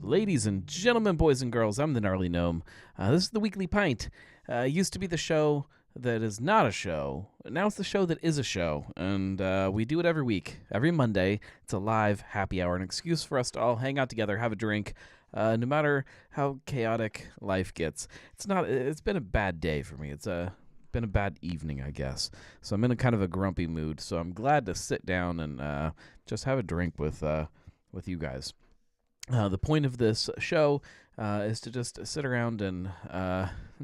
Ladies and gentlemen, boys and girls, I'm the Gnarly Gnome. This is the Weekly Pint. Used to be the show that is not a show. Now it's the show that is a show. And we do it every week, every Monday. It's a live happy hour, an excuse for us to all hang out together, have a drink, no matter how chaotic life gets. It's been a bad day for me. It's been a bad evening, I guess. So I'm in a kind of a grumpy mood. So I'm glad to sit down and just have a drink with you guys. The point of this show is to just sit around and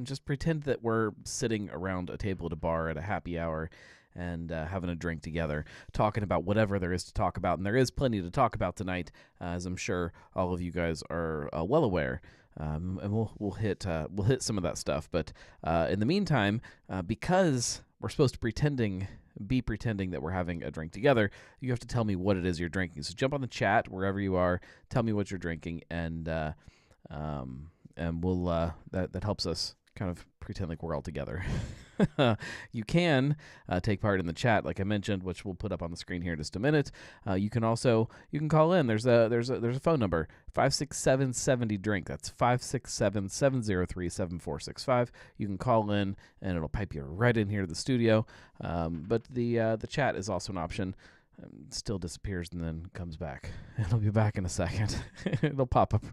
just pretend that we're sitting around a table at a bar at a happy hour and having a drink together, talking about whatever there is to talk about. And there is plenty to talk about tonight, as I'm sure all of you guys are well aware. And we'll hit some of that stuff. But in the meantime, because we're supposed to be pretending that we're having a drink together, you have to tell me what it is you're drinking. So jump on the chat wherever you are, tell me what you're drinking, and we'll that helps us kind of pretend like we're all together. You can take part in the chat, like I mentioned, which we'll put up on the screen here in just a minute. You can call in. There's a phone number, 567-70-DRINK. That's 567-703-7465. You can call in, and it'll pipe you right in here to the studio. But the chat is also an option. Still disappears and then comes back. It'll be back in a second. It'll pop up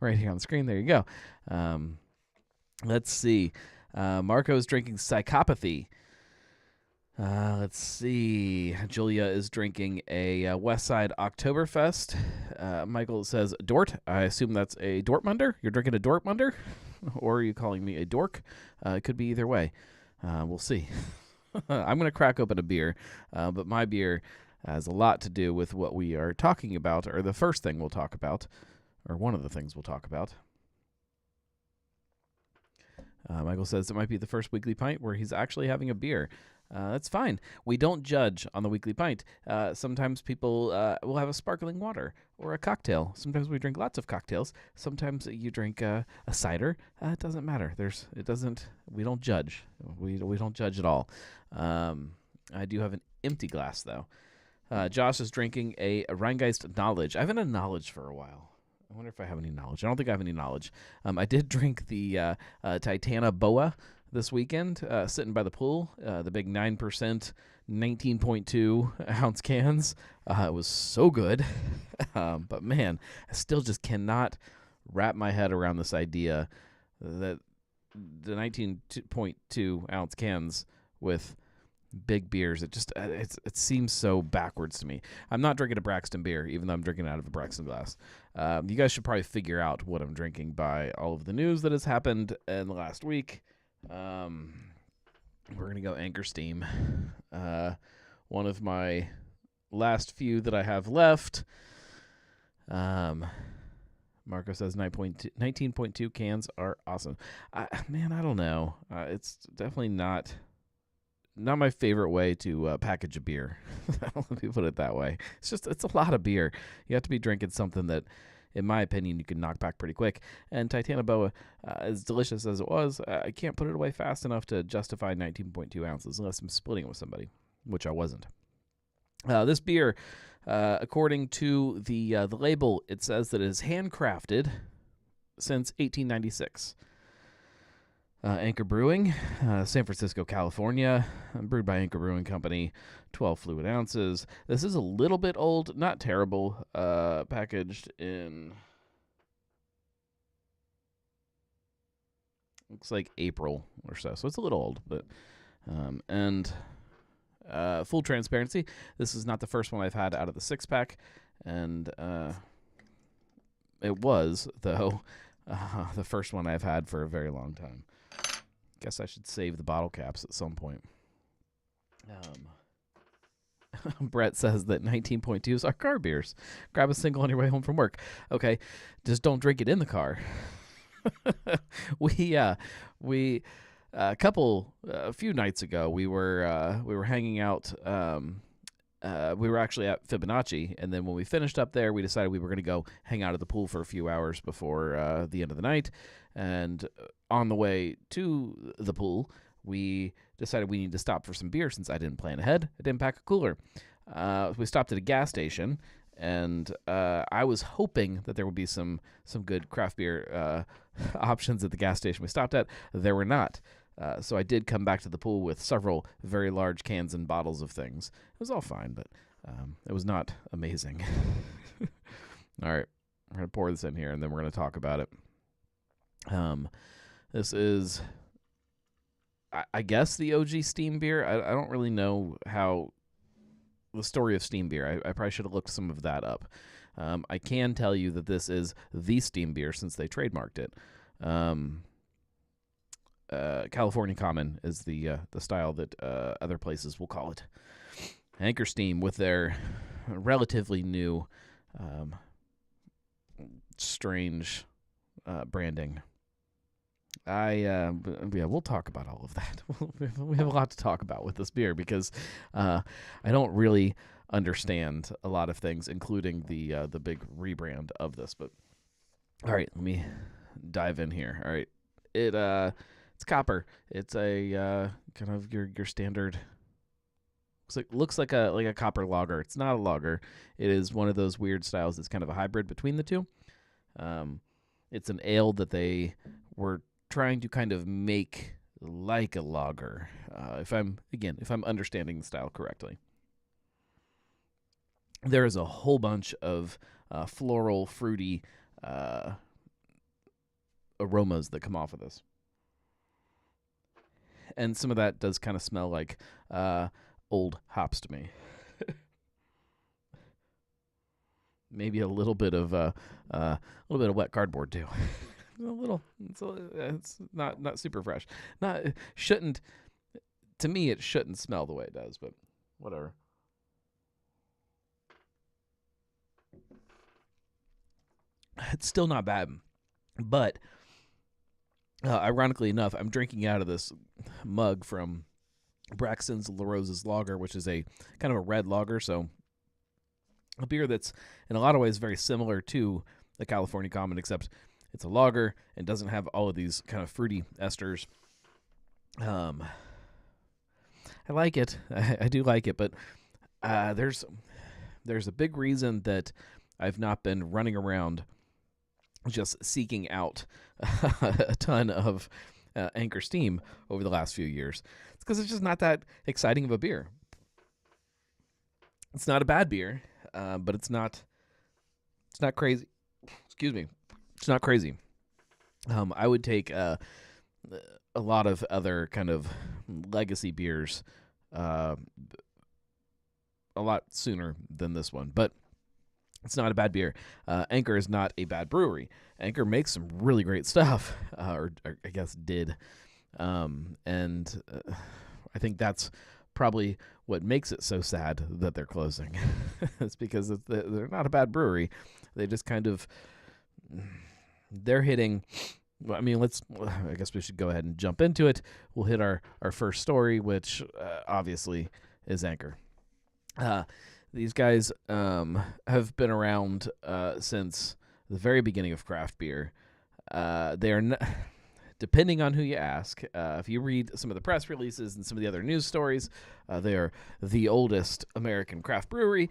right here on the screen. There you go. Let's see. Marco's drinking Psychopathy. Let's see. Julia is drinking a Westside Oktoberfest. Michael says Dort. I assume that's a Dortmunder. You're drinking a Dortmunder? Or are you calling me a dork? It could be either way. We'll see. I'm going to crack open a beer, but my beer has a lot to do with what we are talking about, or the first thing we'll talk about, or one of the things we'll talk about. Michael says it might be the first Weekly Pint where he's actually having a beer. That's fine. We don't judge on the Weekly Pint. Sometimes people will have a sparkling water or a cocktail. Sometimes we drink lots of cocktails. Sometimes you drink a cider. It doesn't matter. We don't judge. We don't judge at all. I do have an empty glass, though. Josh is drinking a Rheingeist Knowledge. I've had a Knowledge for a while. I wonder if I have any knowledge. I don't think I have any knowledge. I did drink the Titana Boa this weekend, sitting by the pool, the big 9%, 19.2 ounce cans. It was so good. But man, I still just cannot wrap my head around this idea that the 19.2 ounce cans with big beers, it seems so backwards to me. I'm not drinking a Braxton beer, even though I'm drinking out of a Braxton glass. You guys should probably figure out what I'm drinking by all of the news that has happened in the last week. We're gonna go Anchor Steam. One of my last few that I have left. Marco says 19.2 cans are awesome. I don't know. It's definitely not my favorite way to package a beer. Let me put it that way. It's a lot of beer. You have to be drinking something that, in my opinion, you can knock back pretty quick. And Titana Boa, as delicious as it was, I can't put it away fast enough to justify 19.2 ounces unless I'm splitting it with somebody, which I wasn't. This beer, according to the label, it says that it is handcrafted since 1896. Anchor Brewing, San Francisco, California, brewed by Anchor Brewing Company, 12 fluid ounces. This is a little bit old, not terrible, packaged in, looks like April or so it's a little old, but, and full transparency, this is not the first one I've had out of the 6-pack, and it was, though, the first one I've had for a very long time. Guess I should save the bottle caps at some point. Brett says that 19.2s are car beers. Grab a single on your way home from work. Okay, just don't drink it in the car. A few nights ago, we were hanging out. We were actually at Fibonacci, and then when we finished up there, we decided we were going to go hang out at the pool for a few hours before the end of the night. And on the way to the pool, we decided we needed to stop for some beer since I didn't plan ahead. I didn't pack a cooler. We stopped at a gas station, and I was hoping that there would be some good craft beer options at the gas station we stopped at. There were not. So I did come back to the pool with several very large cans and bottles of things. It was all fine, but it was not amazing. All right, we're going to pour this in here, and then we're going to talk about it. This is, I guess, the OG steam beer. I don't really know how the story of steam beer. I probably should have looked some of that up. I can tell you that this is the steam beer since they trademarked it. California Common is the style that other places will call it. Anchor Steam with their relatively new, strange branding. We'll talk about all of that. We have a lot to talk about with this beer because I don't really understand a lot of things, including the big rebrand of this. But all right, let me dive in here. All right, it's copper. It's a kind of your standard. Looks like a copper lager. It's not a lager. It is one of those weird styles that's kind of a hybrid between the two. It's an ale that they were trying to kind of make like a lager. If I'm understanding the style correctly. There is a whole bunch of floral, fruity aromas that come off of this. And some of that does kind of smell like old hops to me. Maybe a little bit of wet cardboard too. It's not super fresh. To me it shouldn't smell the way it does, but whatever. It's still not bad, but ironically enough, I'm drinking out of this mug from Braxton's La Rosa's Lager, which is a kind of a red lager, so a beer that's in a lot of ways very similar to the California Common, except it's a lager and doesn't have all of these kind of fruity esters. I like it. I do like it, but there's a big reason that I've not been running around just seeking out a ton of Anchor Steam over the last few years. It's because it's just not that exciting of a beer. It's not a bad beer, but it's not crazy. Excuse me. It's not crazy. I would take a lot of other kind of legacy beers a lot sooner than this one, but it's not a bad beer. Anchor is not a bad brewery. Anchor makes some really great stuff, or I guess did. And I think that's probably what makes it so sad that they're closing. It's because they're not a bad brewery. They just kind of, they're hitting, I guess we should go ahead and jump into it. We'll hit our first story, which obviously is Anchor. These guys have been around since the very beginning of craft beer. They are not, depending on who you ask. If you read some of the press releases and some of the other news stories, they are the oldest American craft brewery.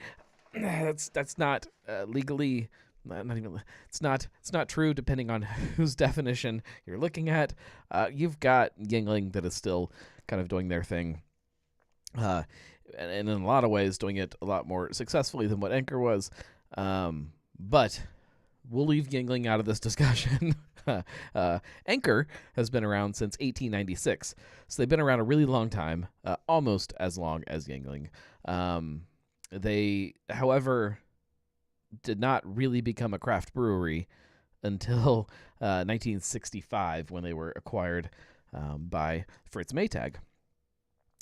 That's not legally. Not even. It's not true. Depending on whose definition you're looking at, you've got Yuengling that is still kind of doing their thing. And in a lot of ways doing it a lot more successfully than what Anchor was. But we'll leave Yuengling out of this discussion. Anchor has been around since 1896. So they've been around a really long time, almost as long as Yuengling. They, however, did not really become a craft brewery until 1965 when they were acquired by Fritz Maytag.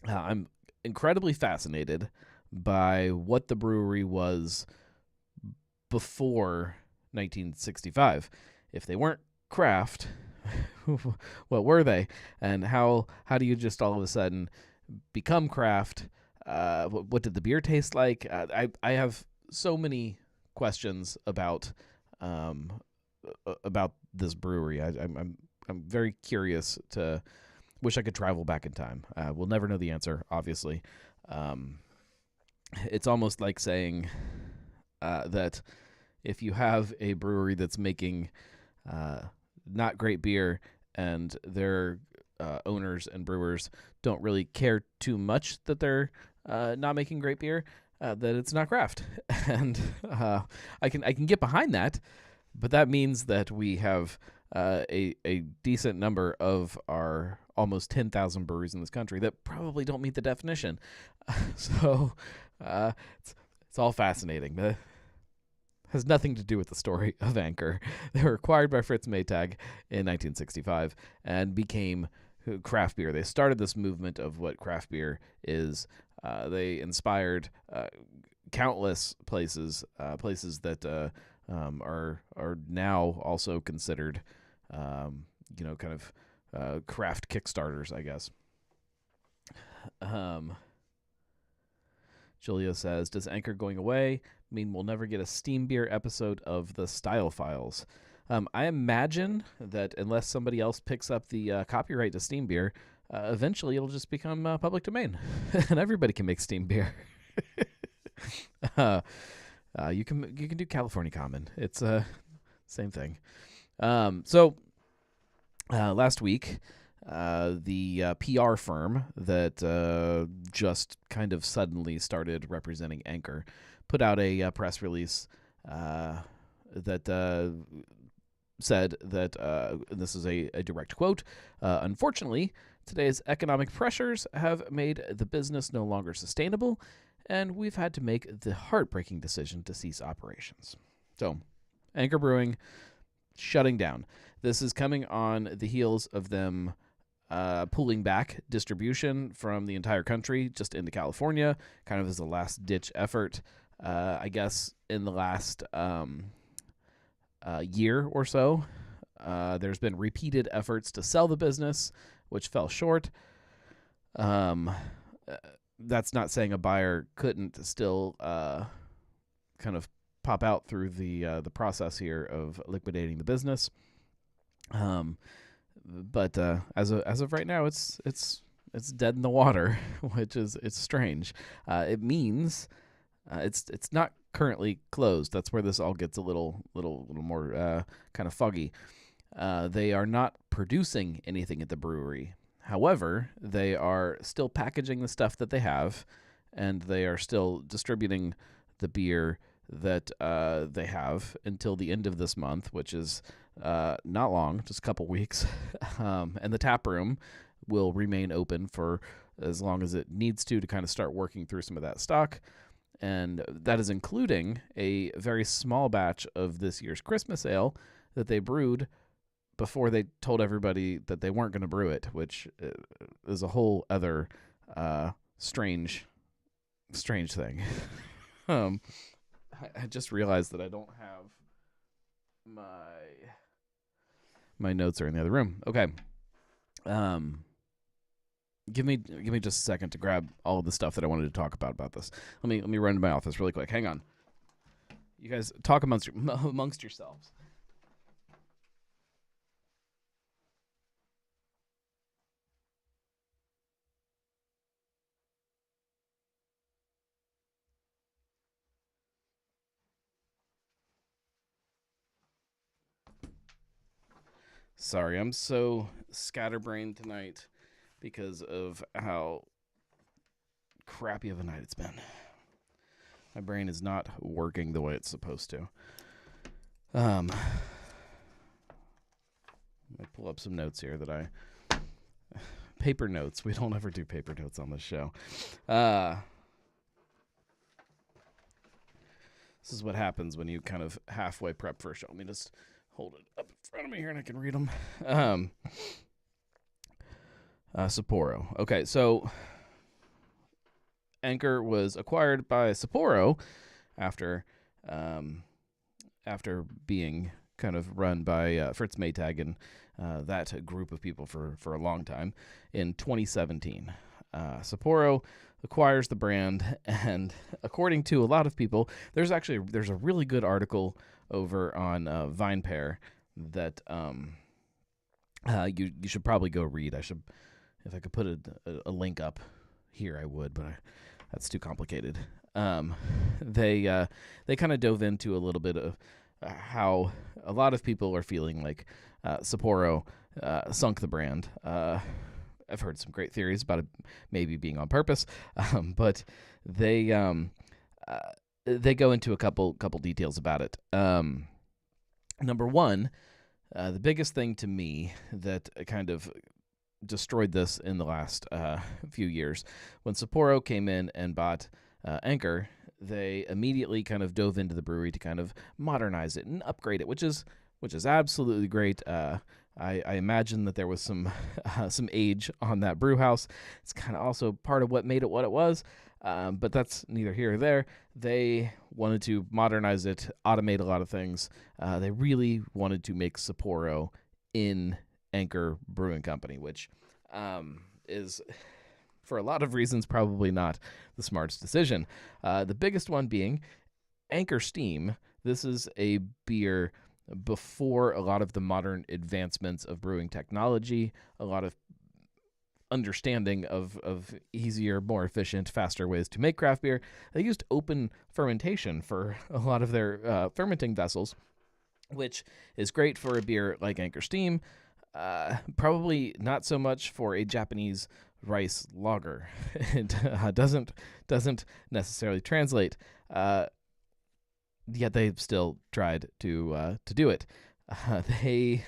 I'm incredibly fascinated by what the brewery was before 1965. If they weren't craft, what were they? And how do you just all of a sudden become craft? What did the beer taste like? I have so many questions about this brewery. I'm very curious to. Wish I could travel back in time. We'll never know the answer, obviously. It's almost like saying, that if you have a brewery that's making not great beer and their owners and brewers don't really care too much that they're not making great beer, that it's not craft. And I can get behind that, but that means that we have a decent number of our almost 10,000 breweries in this country that probably don't meet the definition. So it's all fascinating. Has nothing to do with the story of Anchor. They were acquired by Fritz Maytag in 1965 and became craft beer. They started this movement of what craft beer is. They inspired countless places that are now also considered, kind of craft Kickstarters, I guess. Julia says, does Anchor going away mean we'll never get a Steam Beer episode of the Style Files? I imagine that unless somebody else picks up the copyright to Steam Beer, eventually it'll just become public domain, and everybody can make Steam Beer. You can do California Common. It's same thing. So last week, the PR firm that just kind of suddenly started representing Anchor put out a press release that said that, this is a direct quote, unfortunately, today's economic pressures have made the business no longer sustainable, and we've had to make the heartbreaking decision to cease operations. So, Anchor Brewing shutting down. This is coming on the heels of them pulling back distribution from the entire country just into California, kind of as a last-ditch effort. I guess in the last year or so, there's been repeated efforts to sell the business, which fell short. That's not saying a buyer couldn't still kind of pop out through the process here of liquidating the business. But as of right now, it's dead in the water, which is it's strange. It means it's not currently closed. That's where this all gets a little more kind of foggy. They are not producing anything at the brewery. However, they are still packaging the stuff that they have, and they are still distributing the beer that they have until the end of this month, which is not long, just a couple weeks. And the tap room will remain open for as long as it needs to kind of start working through some of that stock. And that is including a very small batch of this year's Christmas ale that they brewed before they told everybody that they weren't going to brew it, which is a whole other strange thing. I just realized that I don't have my notes are in the other room. Okay. Give me just a second to grab all of the stuff that I wanted to talk about this. Let me run to my office really quick. Hang on. You guys talk amongst yourselves. Sorry, I'm so scatterbrained tonight because of how crappy of a night it's been. My brain is not working the way it's supposed to. Let me pull up some notes here that paper notes. We don't ever do paper notes on this show. This is what happens when you kind of halfway prep for a show. Let me just hold it up in front of me here and I can read them. Sapporo. Okay, so Anchor was acquired by Sapporo after being kind of run by Fritz Maytag and that group of people for a long time in 2017. Sapporo acquires the brand, and according to a lot of people, there's a really good article over on VinePair that you should probably go read. If I could put a link up here, I would, but that's too complicated. Um, they kind of dove into a little bit of how a lot of people are feeling like Sapporo sunk the brand. I've heard some great theories about it maybe being on purpose, but they go into a couple details about it. Number one, the biggest thing to me that kind of destroyed this in the last few years, when Sapporo came in and bought Anchor, they immediately kind of dove into the brewery to kind of modernize it and upgrade it, which is absolutely great. I imagine that there was some age on that brew house. It's kind of also part of what made it what it was, but that's neither here or there. They wanted to modernize it, automate a lot of things. They really wanted to make Sapporo in Anchor Brewing Company, which is, for a lot of reasons, probably not the smartest decision. The biggest one being Anchor Steam. This is a beer before a lot of the modern advancements of brewing technology, a lot of understanding of easier, more efficient, faster ways to make craft beer. They used open fermentation for a lot of their fermenting vessels, which is great for a beer like Anchor Steam. Probably not so much for a Japanese rice lager. It doesn't necessarily translate. Yet they still tried to do it. They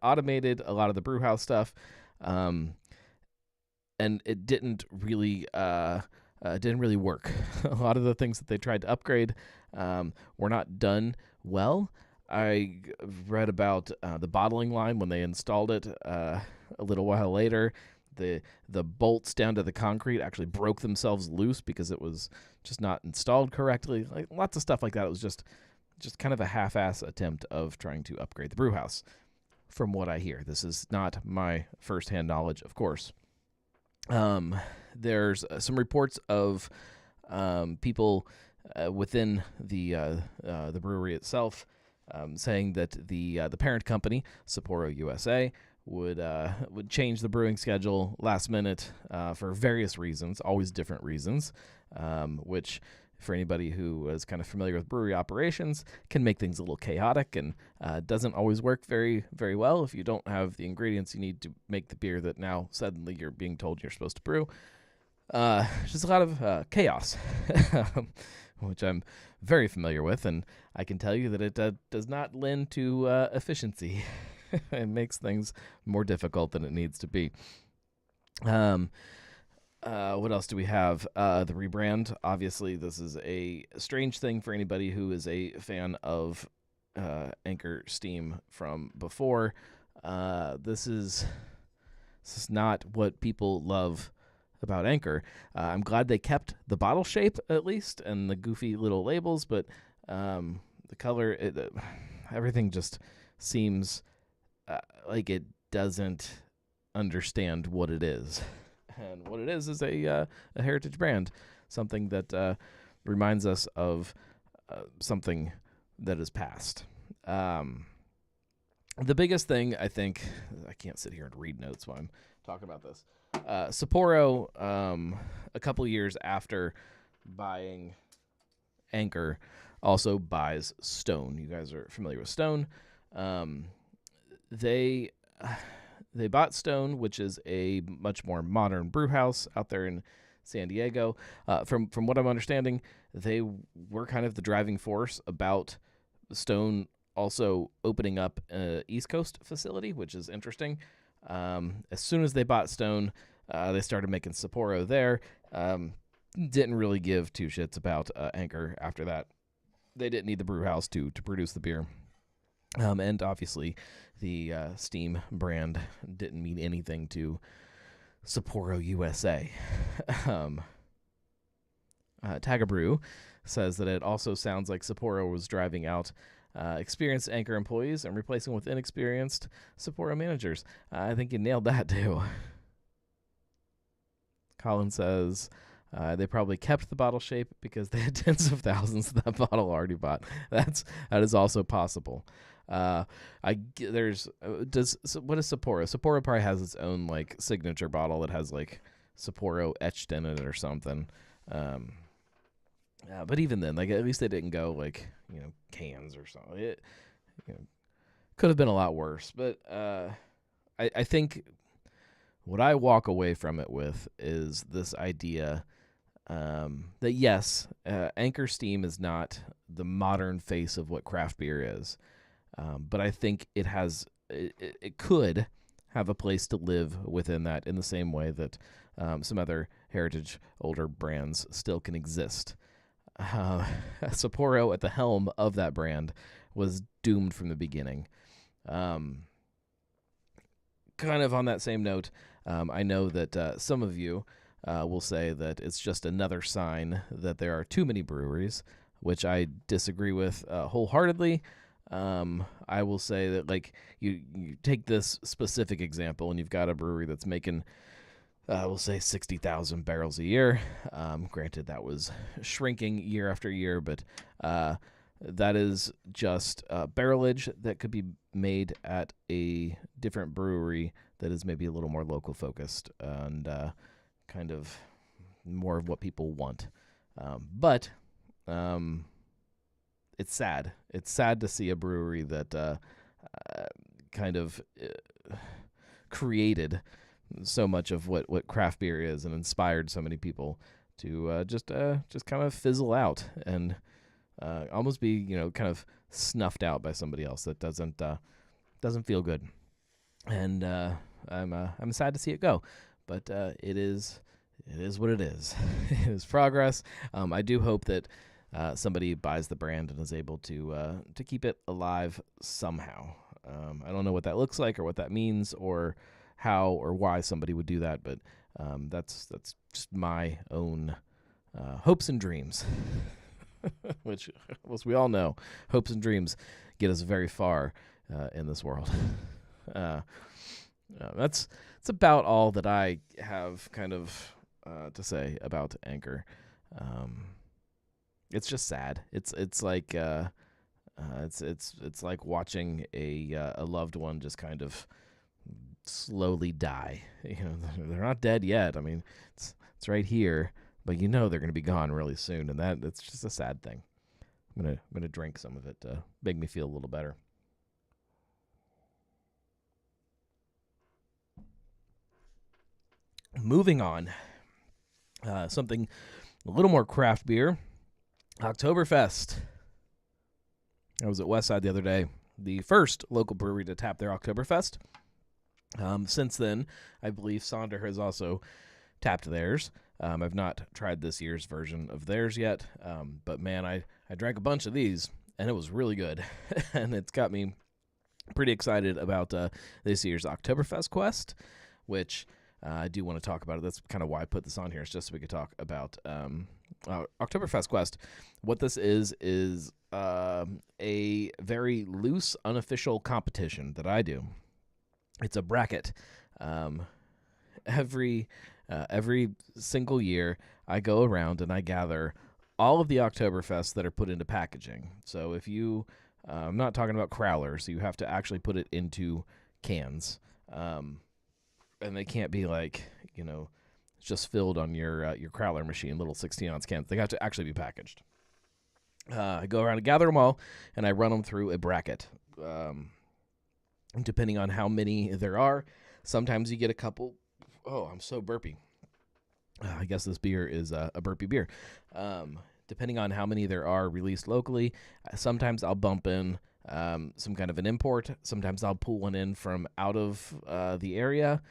automated a lot of the brewhouse stuff, and it didn't really work. A lot of the things that they tried to upgrade were not done well. I read about the bottling line when they installed it a little while later. The bolts down to the concrete actually broke themselves loose because it was just not installed correctly. Like lots of stuff like that. It was just kind of a half-ass attempt of trying to upgrade the brewhouse, from what I hear. This is not my first-hand knowledge, of course. There's some reports of people within the brewery itself saying that the parent company, Sapporo USA, would change the brewing schedule last minute for various reasons, always different reasons, which for anybody who is kind of familiar with brewery operations can make things a little chaotic and doesn't always work very, very well if you don't have the ingredients you need to make the beer that now suddenly you're being told you're supposed to brew. Just a lot of chaos, which I'm very familiar with, and I can tell you that it does not lend to efficiency. It makes things more difficult than it needs to be. What else do we have? The rebrand. Obviously, this is a strange thing for anybody who is a fan of Anchor Steam from before. This is not what people love about Anchor. I'm glad they kept the bottle shape at least and the goofy little labels, but the color, everything just seems like it doesn't understand what it is. And what it is a heritage brand, something that reminds us of something that is past. The biggest thing, I think, I can't sit here and read notes while I'm talking about this. Sapporo, a couple years after buying Anchor, also buys Stone. You guys are familiar with Stone. They bought Stone, which is a much more modern brew house out there in San Diego. From what I'm understanding, they were kind of the driving force about Stone also opening up an East Coast facility, which is interesting. As soon as they bought Stone, they started making Sapporo there. Didn't really give two shits about Anchor after that. They didn't need the brew house to produce the beer. And obviously, the Steam brand didn't mean anything to Sapporo USA. Tagabrew says that it also sounds like Sapporo was driving out experienced Anchor employees and replacing with inexperienced Sapporo managers. I think you nailed that, too. Colin says they probably kept the bottle shape because they had tens of thousands of that bottle already bought. That is also possible. What is Sapporo? Sapporo probably has its own like signature bottle that has like Sapporo etched in it or something. But even then, like, at least they didn't go like, cans or something. It, could have been a lot worse. But I think what I walk away from it with is this idea that yes, Anchor Steam is not the modern face of what craft beer is, but I think it could have a place to live within that in the same way that some other heritage older brands still can exist. Sapporo at the helm of that brand was doomed from the beginning. Kind of on that same note, I know that some of you will say that it's just another sign that there are too many breweries, which I disagree with wholeheartedly. I will say that, like, you take this specific example, and you've got a brewery that's making, we'll say 60,000 barrels a year. Granted, that was shrinking year after year, but that is just barrelage that could be made at a different brewery that is maybe a little more local focused and kind of more of what people want. But it's sad. It's sad to see a brewery that kind of created so much of what craft beer is and inspired so many people to just kind of fizzle out and almost be kind of snuffed out by somebody else that doesn't feel good. And I'm sad to see it go, but it is what it is. It is progress. I do hope that somebody buys the brand and is able to keep it alive somehow. I don't know what that looks like or what that means or how or why somebody would do that, but that's just my own hopes and dreams. Which, as we all know, hopes and dreams get us very far in this world. That's about all that I have kind of to say about Anchor. It's just sad. It's like it's like watching a loved one just kind of slowly die. They're not dead yet. I mean, it's right here, but they're going to be gone really soon, and that's just a sad thing. I'm gonna drink some of it to make me feel a little better. Moving on, something a little more craft beer. Oktoberfest. I was at Westside the other day, the first local brewery to tap their Oktoberfest. Since then, I believe Sonder has also tapped theirs. I've not tried this year's version of theirs yet, but man, I drank a bunch of these, and it was really good. And it's got me pretty excited about this year's Oktoberfest Quest, which I do want to talk about it. That's kind of why I put this on here. It's just so we could talk about Oktoberfest Quest. What this is a very loose, unofficial competition that I do. It's a bracket. Every single year, I go around and I gather all of the Oktoberfests that are put into packaging. So if you, I'm not talking about crowlers, so you have to actually put it into cans. And they can't be like, just filled on your crowler machine, little 16-ounce cans. They have to actually be packaged. I go around and gather them all, and I run them through a bracket. Depending on how many there are, sometimes you get a couple. Oh, I'm so burpy. I guess this beer is a burpy beer. Depending on how many there are released locally, sometimes I'll bump in some kind of an import. Sometimes I'll pull one in from out of the area.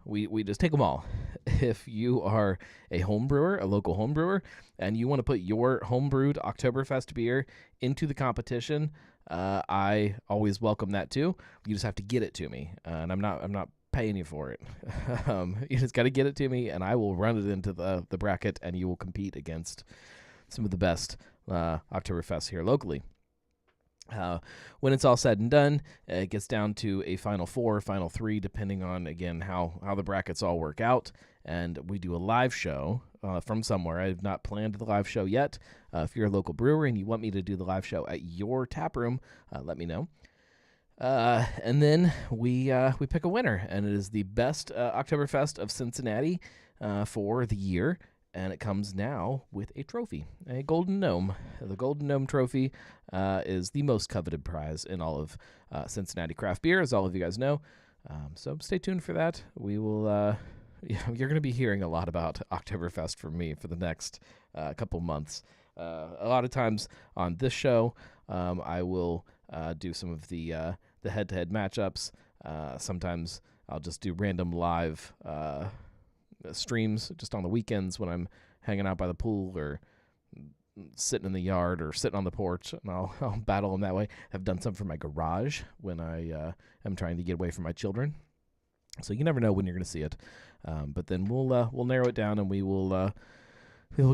We just take them all. If you are a home brewer, a local home brewer, and you want to put your homebrewed Oktoberfest beer into the competition, I always welcome that too. You just have to get it to me, and I'm not paying you for it. You just got to get it to me, and I will run it into the bracket, and you will compete against some of the best Oktoberfests here locally. When it's all said and done, it gets down to a final 4, final 3, depending on, again, how the brackets all work out. And we do a live show from somewhere. I have not planned the live show yet. If you're a local brewer and you want me to do the live show at your tap room, let me know. And then we pick a winner, and it is the best Oktoberfest of Cincinnati for the year. and it comes now with a trophy, a Golden Gnome. The Golden Gnome Trophy is the most coveted prize in all of Cincinnati craft beer, as all of you guys know. So stay tuned for that. We will. You're going to be hearing a lot about Oktoberfest from me for the next couple months. A lot of times on this show, I will do some of the head-to-head matchups. Sometimes I'll just do random live streams just on the weekends when I'm hanging out by the pool or sitting in the yard or sitting on the porch, and I'll battle them that way. I've done some from my garage when I am trying to get away from my children. So you never know when you're going to see it. But then we'll narrow it down, and we will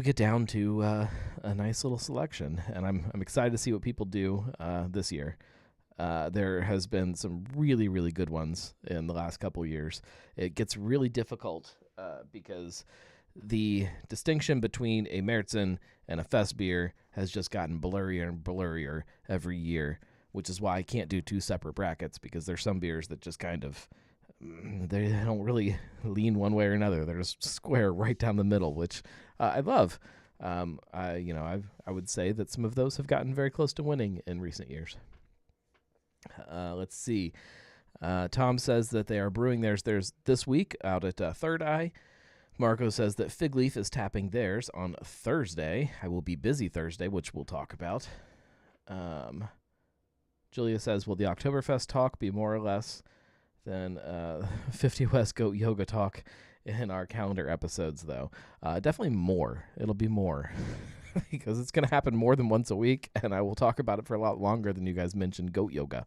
get down to a nice little selection. And I'm excited to see what people do this year. There has been some really, really good ones in the last couple of years. It gets really difficult because the distinction between a Märzen and a Fest beer has just gotten blurrier and blurrier every year, which is why I can't do two separate brackets, because there's some beers that just kind of they don't really lean one way or another. They're just square right down the middle, which I love. I would say that some of those have gotten very close to winning in recent years. Let's see. Tom says that they are brewing theirs this week out at Third Eye. Marco says that Fig Leaf is tapping theirs on Thursday. I will be busy Thursday, which we'll talk about. Julia says, will the Oktoberfest talk be more or less than 50 West Goat Yoga talk in our calendar episodes, though? Definitely more. It'll be more. Because it's going to happen more than once a week, and I will talk about it for a lot longer than you guys mentioned goat yoga.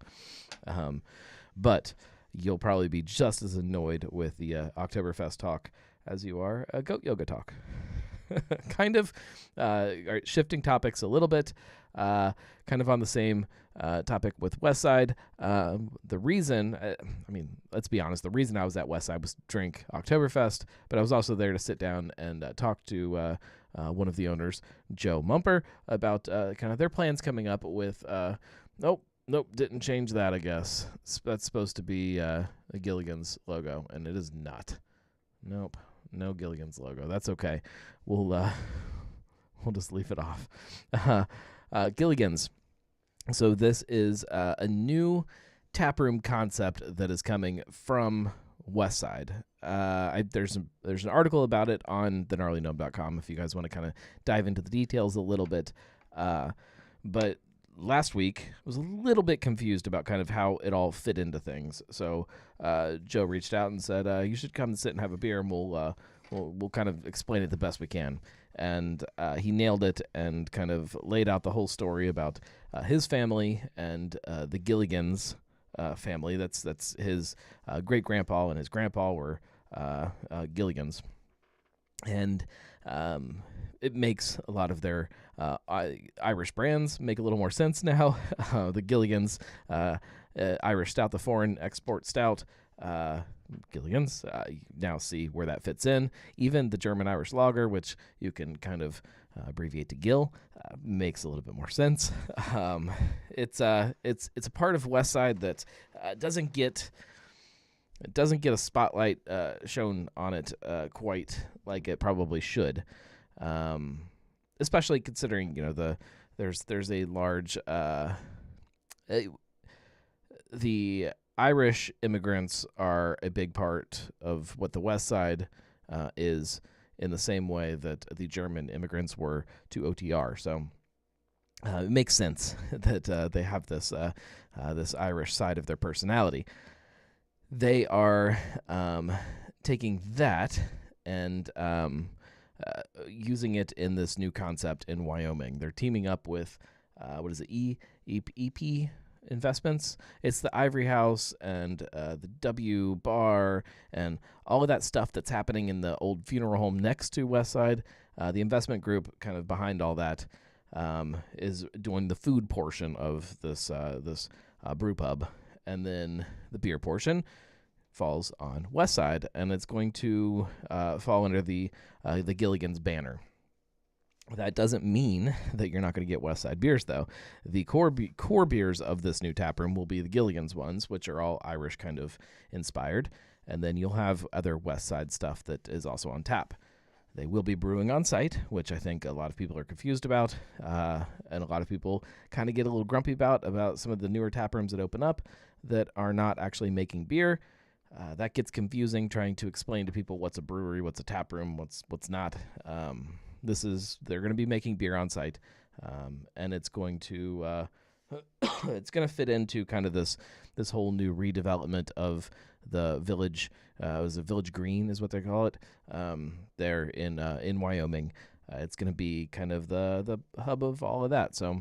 But you'll probably be just as annoyed with the Oktoberfest talk as you are goat yoga talk. Kind of shifting topics a little bit, kind of on the same topic with Westside. The reason, let's be honest, the reason I was at Westside was to drink Oktoberfest, but I was also there to sit down and talk to one of the owners, Joe Mumper, about kind of their plans coming up with, nope, didn't change that, I guess. That's supposed to be a Gilligan's logo, and it is not. Nope, no Gilligan's logo. That's okay. We'll just leave it off. Gilligan's. So this is a new taproom concept that is coming from Westside. There's an article about it on thegnarlygnome.com if you guys want to kind of dive into the details a little bit. But last week I was a little bit confused about kind of how it all fit into things. So Joe reached out and said, you should come and sit and have a beer, and we'll kind of explain it the best we can. And he nailed it and kind of laid out the whole story about his family and the Gilligans family. That's his great-grandpa and his grandpa were Gilligans. And it makes a lot of their Irish brands make a little more sense now. The Gilligans Irish Stout, the foreign export stout, Gilligan's, you now see where that fits in. Even the German Irish Lager, which you can kind of abbreviate to Gill, makes a little bit more sense. It's a part of Westside that doesn't get a spotlight shown on it quite like it probably should, especially considering there's a large the Irish immigrants are a big part of what the West Side is, in the same way that the German immigrants were to OTR. So it makes sense that they have this Irish side of their personality. They are taking that and using it in this new concept in Wyoming. They're teaming up with EP Investments. It's the Ivory House and the W Bar and all of that stuff that's happening in the old funeral home next to Westside. The investment group kind of behind all that is doing the food portion of this brew pub, and then the beer portion falls on Westside, and it's going to fall under the Gilligan's banner. That doesn't mean that you're not going to get Westside beers, though. The core beers of this new taproom will be the Gilligan's ones, which are all Irish kind of inspired, and then you'll have other Westside stuff that is also on tap. They will be brewing on site, which I think a lot of people are confused about, and a lot of people kind of get a little grumpy about some of the newer tap rooms that open up that are not actually making beer. That gets confusing trying to explain to people what's a brewery, what's a tap room, what's not. They're going to be making beer on site, and it's going to it's going to fit into kind of this whole new redevelopment of the village. It was a Village Green is what they call it. There in Wyoming, it's going to be kind of the hub of all of that. So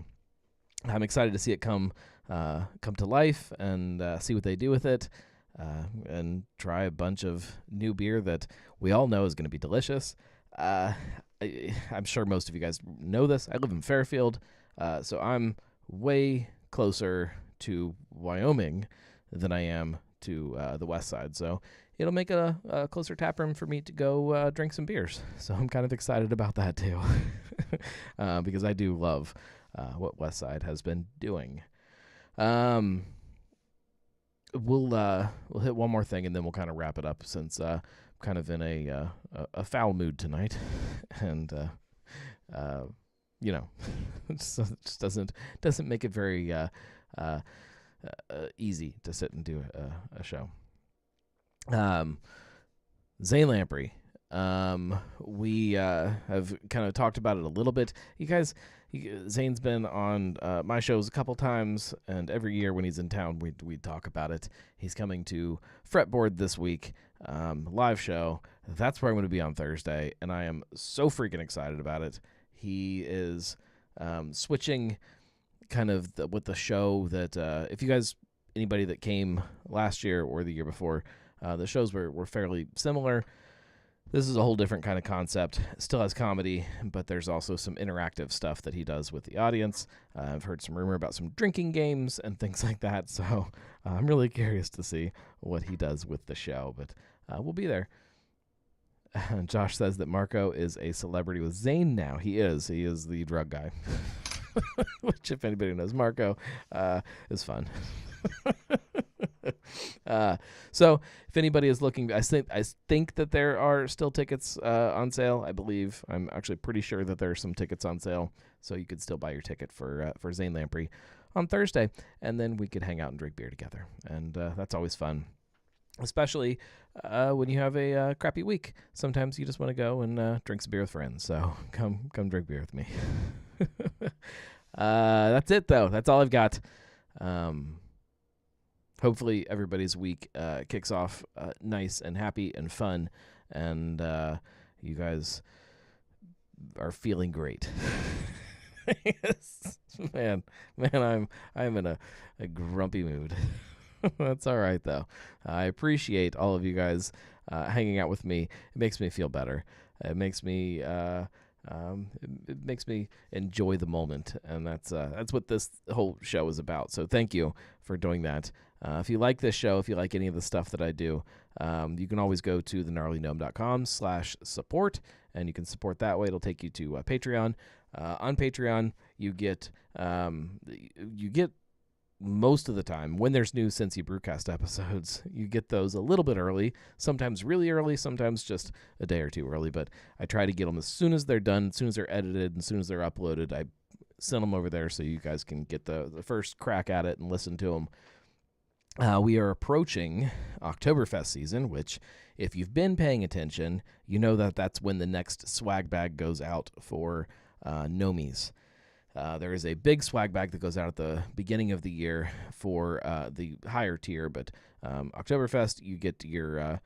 I'm excited to see it come to life and see what they do with it, and try a bunch of new beer that we all know is going to be delicious. I'm sure most of you guys know this. I live in Fairfield, so I'm way closer to Wyoming than I am to the west side. So it'll make a closer tap room for me to go drink some beers. So I'm kind of excited about that too, because I do love what West Side has been doing. We'll hit one more thing and then we'll kind of wrap it up, since I'm kind of in a foul mood tonight, and it just doesn't make it very easy to sit and do a show. Zane Lamprey. We have kind of talked about it a little bit. You guys, Zane's been on my shows a couple times, and every year when he's in town, we talk about it. He's coming to Fretboard this week, live show. That's where I'm going to be on Thursday, and I am so freaking excited about it. He is switching kind of with the show that if you guys, anybody that came last year or the year before, the shows were fairly similar. This is a whole different kind of concept. It still has comedy, but there's also some interactive stuff that he does with the audience. I've heard some rumor about some drinking games and things like that, so I'm really curious to see what he does with the show, but we'll be there. And Josh says that Marco is a celebrity with Zane now. He is the drug guy, which, if anybody knows Marco, is fun. So if anybody is looking, I think that there are still tickets on sale. I believe, I'm actually pretty sure that there are some tickets on sale, so you could still buy your ticket for Zane Lamprey on Thursday, and then we could hang out and drink beer together, and that's always fun, especially when you have a crappy week. Sometimes you just want to go and drink some beer with friends. So come drink beer with me. That's it though. That's all I've got. Hopefully everybody's week kicks off nice and happy and fun, and you guys are feeling great. Yes. Man, I'm in a grumpy mood. That's all right though. I appreciate all of you guys hanging out with me. It makes me feel better. It makes me enjoy the moment, and that's what this whole show is about. So thank you for doing that. If you like this show, if you like any of the stuff that I do, you can always go to thegnarlygnome.com/support, and you can support that way. It'll take you to Patreon. On Patreon, you get most of the time, when there's new Cincy Brewcast episodes, you get those a little bit early, sometimes really early, sometimes just a day or two early, but I try to get them as soon as they're done, as soon as they're edited, and as soon as they're uploaded. I send them over there so you guys can get the first crack at it and listen to them. We are approaching Oktoberfest season, which, if you've been paying attention, you know that that's when the next swag bag goes out for Nomies. There is a big swag bag that goes out at the beginning of the year for the higher tier, but Oktoberfest, you get your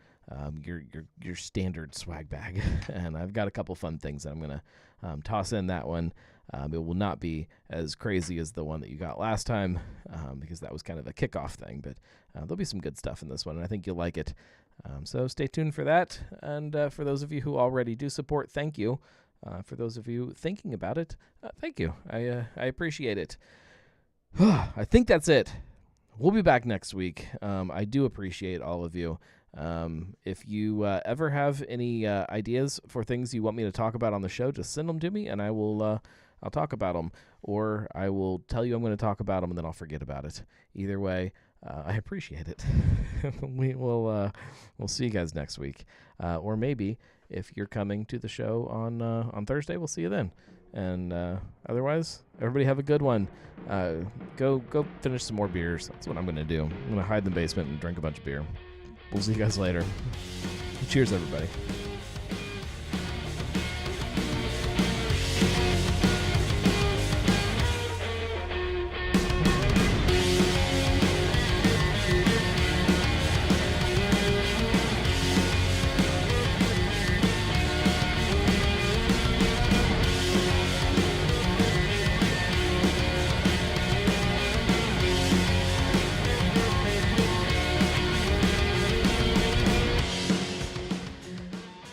standard swag bag, and I've got a couple fun things that I'm gonna toss in that one. It will not be as crazy as the one that you got last time, because that was kind of a kickoff thing, but there'll be some good stuff in this one, and I think you'll like it. So stay tuned for that, and for those of you who already do support, thank you. For those of you thinking about it, thank you. I appreciate it. I think that's it. We'll be back next week. I do appreciate all of you. If you ever have any ideas for things you want me to talk about on the show, just send them to me, and I will I'll talk about them, or I will tell you I'm going to talk about them and then I'll forget about it. Either way, I appreciate it. We'll see you guys next week, or maybe if you're coming to the show on Thursday, we'll see you then. And otherwise, everybody have a good one. Go finish some more beers. That's what I'm going to do. I'm going to hide in the basement and drink a bunch of beer. We'll see you guys later. Cheers, everybody.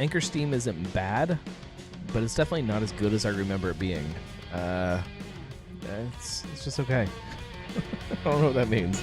Anchor Steam isn't bad, but it's definitely not as good as I remember it being. It's just okay. I don't know what that means.